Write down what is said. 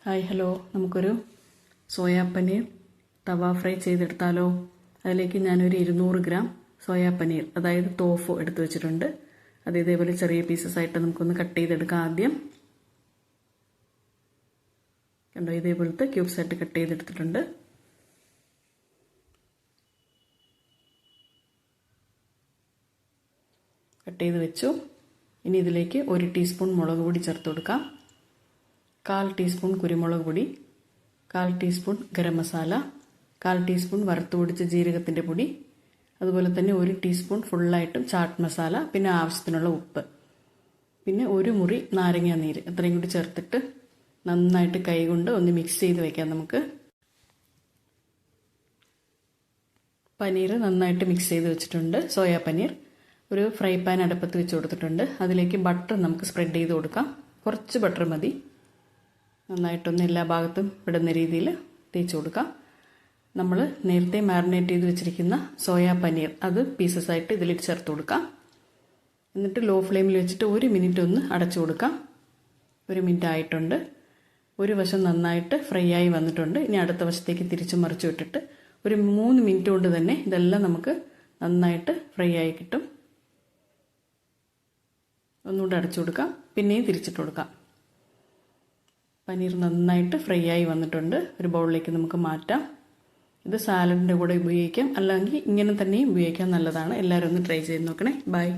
Hi hello, നമുക്കൊരു soya paneer തവ fry ചെയ്തെടുത്താലോ. അതിലേക്ക് ഞാനൊരു 200 ഗ്രാം സോയാ പനീർ, അതായത് തോഫു എടുത്ത് വെച്ചിട്ടുണ്ട്. അത് ഇതേപോലെ ചെറിയ പീസസ് ആയിട്ട് നമുക്കൊന്ന് കട്ട് ചെയ്തെടുക്കാം. ആദ്യം കണ്ടോ, ഇതേപോലത്തെ ക്യൂബ്സ് ആയിട്ട് കട്ട് ചെയ്തെടുത്തിട്ടുണ്ട്. കട്ട് ചെയ്ത് വെച്ചു. ഇനി ഇതിലേക്ക് 1 ടീസ്പൂൺ മുളക് പൊടി ചേർത്ത് കൊടുക്കാം. 1/4 ടീസ്പൂൺ കുരുമുളക് പൊടി, 1/4 ടീസ്പൂൺ ഗരം മസാല, 1/4 ടീസ്പൂൺ വറുത്ത് പൊടിച്ച ജീരകത്തിൻ്റെ പൊടി, അതുപോലെ തന്നെ 1 ടീസ്പൂൺ ഫുള്ളായിട്ടും ചാട്ട് മസാല, പിന്നെ ആവശ്യത്തിനുള്ള ഉപ്പ്, പിന്നെ 1 മുറി നാരങ്ങ നീര്, അത്രയും കൂടി ചേർത്തിട്ട് നന്നായിട്ട് കൈകൊണ്ട് ഒന്ന് മിക്സ് ചെയ്ത് വയ്ക്കാം. നമുക്ക് പനീർ നന്നായിട്ട് മിക്സ് ചെയ്ത് വെച്ചിട്ടുണ്ട്. സോയാ പനീർ ഒരു ഫ്രൈ പാൻ അടുപ്പത്ത് വെച്ച് കൊടുത്തിട്ടുണ്ട്. അതിലേക്ക് ബട്ടർ നമുക്ക് സ്പ്രെഡ് ചെയ്ത് കൊടുക്കാം. കുറച്ച് ബട്ടർ മതി. നന്നായിട്ടൊന്ന് എല്ലാ ഭാഗത്തും ഇടുന്ന രീതിയിൽ തേച്ച് കൊടുക്കാം. നമ്മൾ നേരത്തെ മാരിനേറ്റ് ചെയ്ത് വെച്ചിരിക്കുന്ന സോയാ പനീർ അത് പീസസ് ആയിട്ട് ഇതിലേക്ക് ചേർത്ത് കൊടുക്കാം. എന്നിട്ട് ലോ ഫ്ലെയിമിൽ വെച്ചിട്ട് 1 മിനിറ്റ് ഒന്ന് അടച്ചു കൊടുക്കാം. 1 മിനിറ്റ് ആയിട്ടുണ്ട്. ഒരു വശം നന്നായിട്ട് ഫ്രൈ ആയി വന്നിട്ടുണ്ട്. ഇനി അടുത്ത വശത്തേക്ക് തിരിച്ചു മറിച്ചു വിട്ടിട്ട് ഒരു 3 മിനിറ്റ് കൊണ്ട് തന്നെ ഇതെല്ലാം നമുക്ക് നന്നായിട്ട് ഫ്രൈ ആയി കിട്ടും. ഒന്നുകൂടെ അടച്ചു കൊടുക്കാം. പിന്നെയും തിരിച്ചിട്ട് കൊടുക്കാം. പനീർ നന്നായിട്ട് ഫ്രൈ ആയി വന്നിട്ടുണ്ട്. ഒരു ബൗളിലേക്ക് നമുക്ക് മാറ്റാം. ഇത് സാലഡിൻ്റെ കൂടെ ഉപയോഗിക്കാം, അല്ലെങ്കിൽ ഇങ്ങനെ തന്നെയും ഉപയോഗിക്കാൻ നല്ലതാണ്. എല്ലാവരും ഒന്ന് ട്രൈ ചെയ്ത് നോക്കണേ. ബൈ.